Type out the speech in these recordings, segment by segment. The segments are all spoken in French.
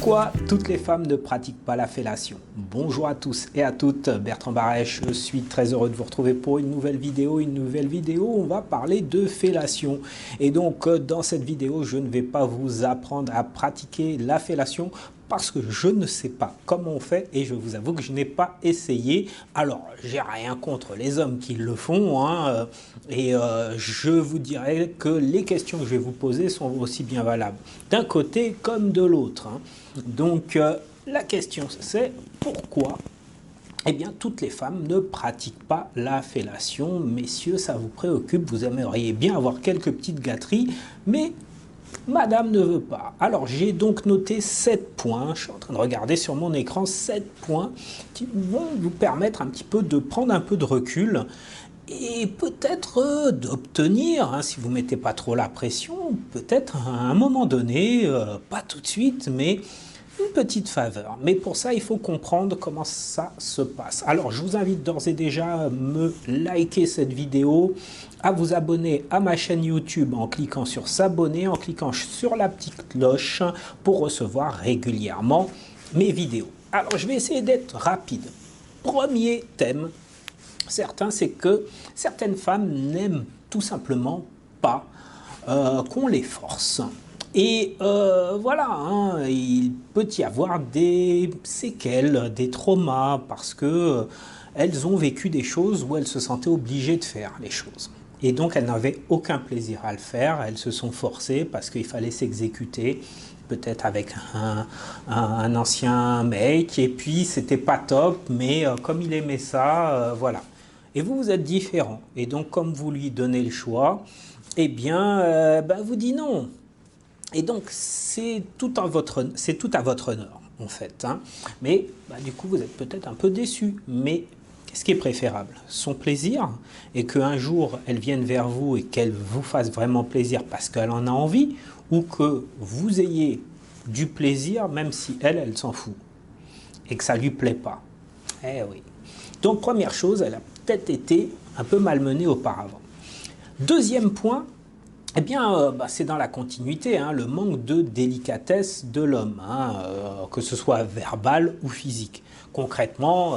Pourquoi toutes les femmes ne pratiquent pas la fellation? Bonjour à tous et à toutes, Bertrand Barèche, je suis très heureux de vous retrouver pour une nouvelle vidéo. On va parler de fellation. Et donc, dans cette vidéo, je ne vais pas vous apprendre à pratiquer la fellation parce que je ne sais pas comment on fait et je vous avoue que je n'ai pas essayé. Alors, j'ai rien contre les hommes qui le font je vous dirais que les questions que je vais vous poser sont aussi bien valables d'un côté comme de l'autre. Donc, la question c'est pourquoi toutes les femmes ne pratiquent pas la fellation. Messieurs, ça vous préoccupe, vous aimeriez bien avoir quelques petites gâteries, mais madame ne veut pas. Alors j'ai donc noté 7 points, je suis en train de regarder sur mon écran 7 points qui vont vous permettre un petit peu de prendre un peu de recul et peut-être d'obtenir, si vous ne mettez pas trop la pression, peut-être à un moment donné, pas tout de suite, mais une petite faveur. Mais pour ça, il faut comprendre comment ça se passe. Alors, je vous invite d'ores et déjà à me liker cette vidéo, à vous abonner à ma chaîne YouTube en cliquant sur s'abonner, en cliquant sur la petite cloche pour recevoir régulièrement mes vidéos. Alors, je vais essayer d'être rapide. Premier thème, c'est que certaines femmes n'aiment tout simplement pas qu'on les force. Et il peut y avoir des séquelles, des traumas, parce que elles ont vécu des choses où elles se sentaient obligées de faire les choses. Et donc elles n'avaient aucun plaisir à le faire, elles se sont forcées parce qu'il fallait s'exécuter, peut-être avec un ancien mec, et puis c'était pas top, mais comme il aimait ça, voilà. Et vous, vous êtes différent, et donc comme vous lui donnez le choix, vous dites non. Et donc, c'est tout à votre honneur, en fait. Mais, du coup, vous êtes peut-être un peu déçu. Mais, qu'est-ce qui est préférable? Son plaisir, et qu'un jour, elle vienne vers vous et qu'elle vous fasse vraiment plaisir parce qu'elle en a envie, ou que vous ayez du plaisir, même si elle s'en fout, et que ça ne lui plaît pas. Eh oui. Donc, première chose, elle a peut-être été un peu malmenée auparavant. Deuxième point, c'est dans la continuité, le manque de délicatesse de l'homme, que ce soit verbal ou physique. Concrètement,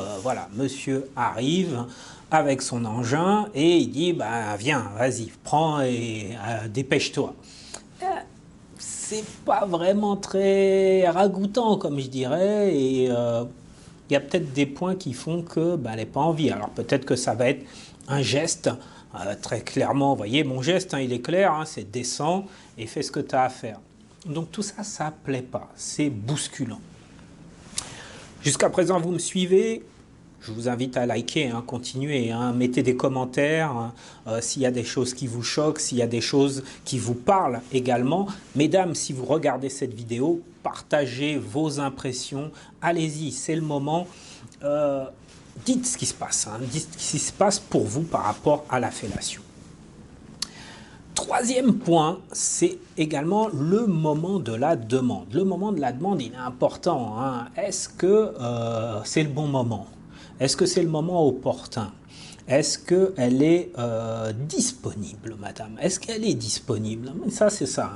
monsieur arrive avec son engin et il dit viens, vas-y, prends et dépêche-toi. C'est pas vraiment très ragoûtant, comme je dirais, et il y a peut-être des points qui font que elle n'est pas envie. Alors peut-être que ça va être un geste. Très clairement, vous voyez, mon geste, il est clair, c'est descends et fais ce que tu as à faire. Donc tout ça, ça ne plaît pas, c'est bousculant. Jusqu'à présent, vous me suivez, je vous invite à liker, continuez, mettez des commentaires, s'il y a des choses qui vous choquent, s'il y a des choses qui vous parlent également. Mesdames, si vous regardez cette vidéo, partagez vos impressions, allez-y, c'est le moment. Dites ce qui se passe, dites ce qui se passe pour vous par rapport à la fellation. Troisième point, c'est également le moment de la demande. Le moment de la demande, il est important. Est-ce que c'est le bon moment? Est-ce que c'est le moment opportun? Est-ce qu'elle est disponible, madame? Est-ce qu'elle est disponible? Ça, c'est ça.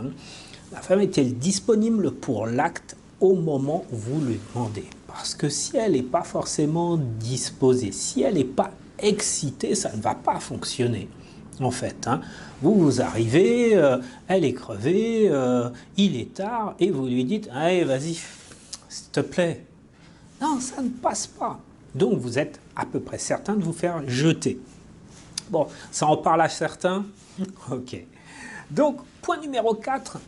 La femme est-elle disponible pour l'acte au moment où vous lui demandez? Parce que si elle n'est pas forcément disposée, si elle n'est pas excitée, ça ne va pas fonctionner. En fait, vous arrivez, elle est crevée, il est tard, et vous lui dites « Allez, vas-y, s'il te plaît ». Non, ça ne passe pas. Donc, vous êtes à peu près certain de vous faire jeter. Bon, ça en parle à certains? Ok. Donc, point numéro 4,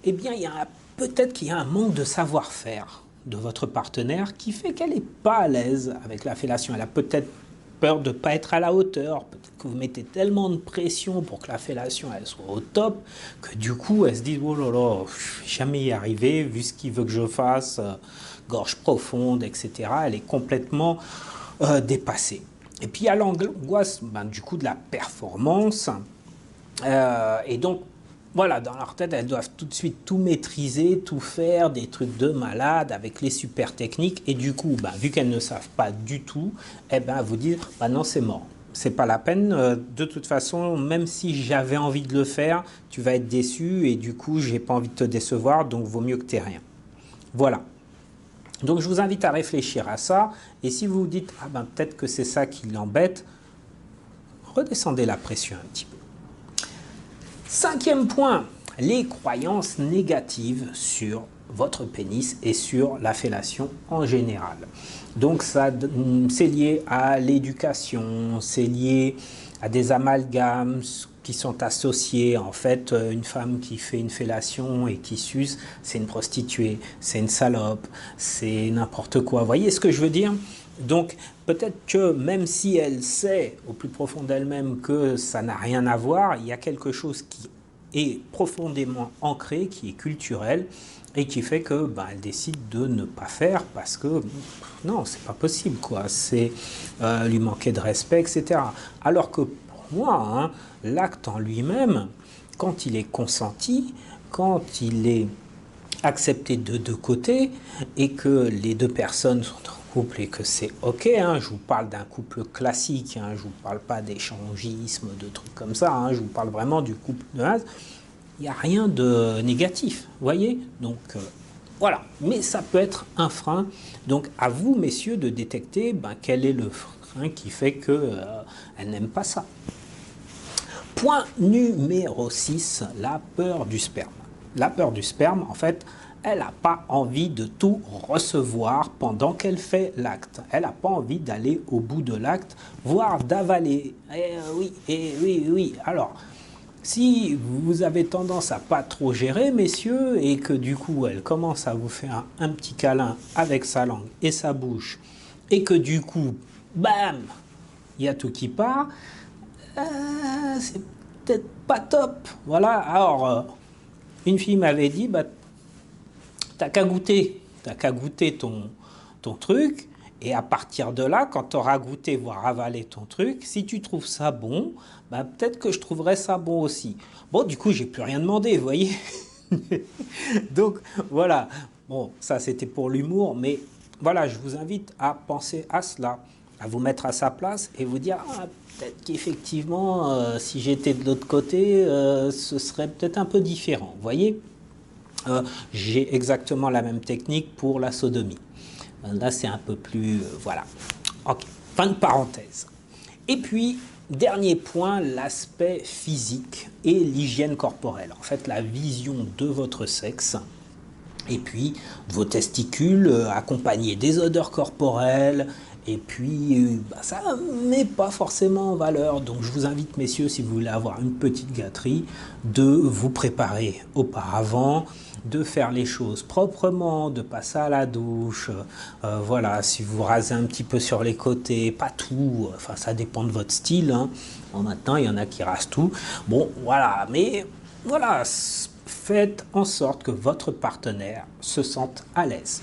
peut-être qu'il y a un manque de savoir-faire de votre partenaire qui fait qu'elle n'est pas à l'aise avec la fellation. Elle a peut-être peur de ne pas être à la hauteur, peut-être que vous mettez tellement de pression pour que la fellation elle soit au top, que du coup elle se dit « Oh là là, je vais jamais y arriver, vu ce qu'il veut que je fasse, gorge profonde, etc. » Elle est complètement dépassée. Et puis il y a l'angoisse du coup de la performance, et donc voilà, dans leur tête, elles doivent tout de suite tout maîtriser, tout faire, des trucs de malade avec les super techniques. Et du coup, vu qu'elles ne savent pas du tout, vous disent non, c'est mort. C'est pas la peine. De toute façon, même si j'avais envie de le faire, tu vas être déçu et du coup, j'ai pas envie de te décevoir, donc vaut mieux que tu aies rien. Voilà. Donc je vous invite à réfléchir à ça, et si vous vous dites « Ah ben peut-être que c'est ça qui l'embête », redescendez la pression un petit peu. 5e point, les croyances négatives sur votre pénis et sur la fellation en général. Donc ça, c'est lié à l'éducation, c'est lié à des amalgames qui sont associés. En fait, une femme qui fait une fellation et qui suce, c'est une prostituée, c'est une salope, c'est n'importe quoi. Vous voyez ce que je veux dire? Donc peut-être que même si elle sait au plus profond d'elle-même que ça n'a rien à voir, il y a quelque chose qui est profondément ancré, qui est culturel, et qui fait que elle décide de ne pas faire parce que non, c'est pas possible, quoi. C'est lui manquer de respect, etc. Alors que pour moi, hein, l'acte en lui-même, quand il est consenti, quand il est accepté de deux côtés et que les deux personnes sont en couple et que c'est ok, hein, je vous parle d'un couple classique, hein, je vous parle pas d'échangisme, de trucs comme ça, hein, je vous parle vraiment du couple de base. Il n'y a rien de négatif, vous voyez? Donc voilà, mais ça peut être un frein. Donc à vous, messieurs, de détecter quel est le frein qui fait qu'elle n'aime pas ça. Point numéro 6, la peur du sperme. La peur du sperme, en fait, elle n'a pas envie de tout recevoir pendant qu'elle fait l'acte. Elle n'a pas envie d'aller au bout de l'acte, voire d'avaler. Oui, oui. Alors, si vous avez tendance à pas trop gérer, messieurs, et que du coup, elle commence à vous faire un petit câlin avec sa langue et sa bouche, et que du coup, bam, il y a tout qui part, c'est peut-être pas top. Voilà, alors, une fille m'avait dit, t'as qu'à goûter ton truc, et à partir de là, quand tu auras goûté, voire avalé ton truc, si tu trouves ça bon, peut-être que je trouverai ça bon aussi. Bon, du coup, j'ai plus rien demandé, vous voyez. Donc, voilà. Bon, ça, c'était pour l'humour, mais voilà, je vous invite à penser à cela, à vous mettre à sa place et vous dire, peut-être qu'effectivement, si j'étais de l'autre côté, ce serait peut-être un peu différent, vous voyez. J'ai exactement la même technique pour la sodomie. Là, c'est un peu plus... voilà. Ok, fin de parenthèse. Et puis, dernier point, l'aspect physique et l'hygiène corporelle. En fait, la vision de votre sexe et puis de vos testicules, accompagnés des odeurs corporelles. Et puis, ça ne met pas forcément en valeur. Donc, je vous invite, messieurs, si vous voulez avoir une petite gâterie, de vous préparer auparavant, de faire les choses proprement, de passer à la douche. Voilà, si vous rasez un petit peu sur les côtés, pas tout, enfin, ça dépend de votre style. Hein. Bon, maintenant, il y en a qui rasent tout. Bon, voilà, mais voilà, faites en sorte que votre partenaire se sente à l'aise.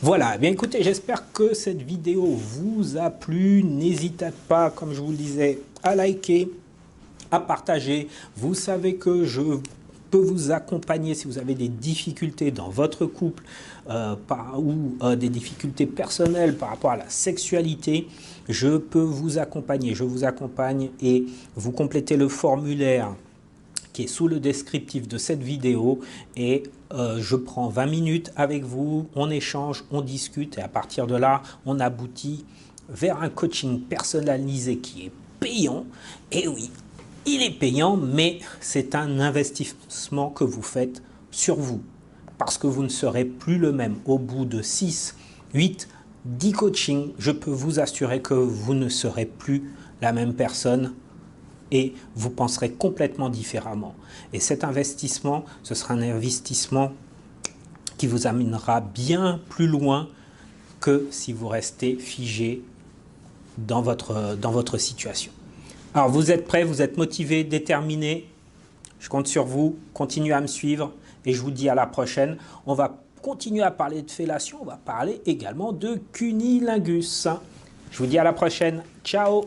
Voilà, bien écoutez, j'espère que cette vidéo vous a plu. N'hésitez pas, comme je vous le disais, à liker, à partager. Vous savez que je peux vous accompagner si vous avez des difficultés dans votre couple ou des difficultés personnelles par rapport à la sexualité. Je peux vous accompagner, je vous accompagne et vous complétez le formulaire qui est sous le descriptif de cette vidéo et je prends 20 minutes avec vous, on échange, on discute et à partir de là, on aboutit vers un coaching personnalisé qui est payant. Et oui, il est payant, mais c'est un investissement que vous faites sur vous parce que vous ne serez plus le même au bout de 6, 8, 10 coachings. Je peux vous assurer que vous ne serez plus la même personne et vous penserez complètement différemment. Et cet investissement, ce sera un investissement qui vous amènera bien plus loin que si vous restez figé dans votre situation. Alors, vous êtes prêts, vous êtes motivés, déterminés. Je compte sur vous, continuez à me suivre et je vous dis à la prochaine. On va continuer à parler de fellation, on va parler également de cunnilingus. Je vous dis à la prochaine. Ciao!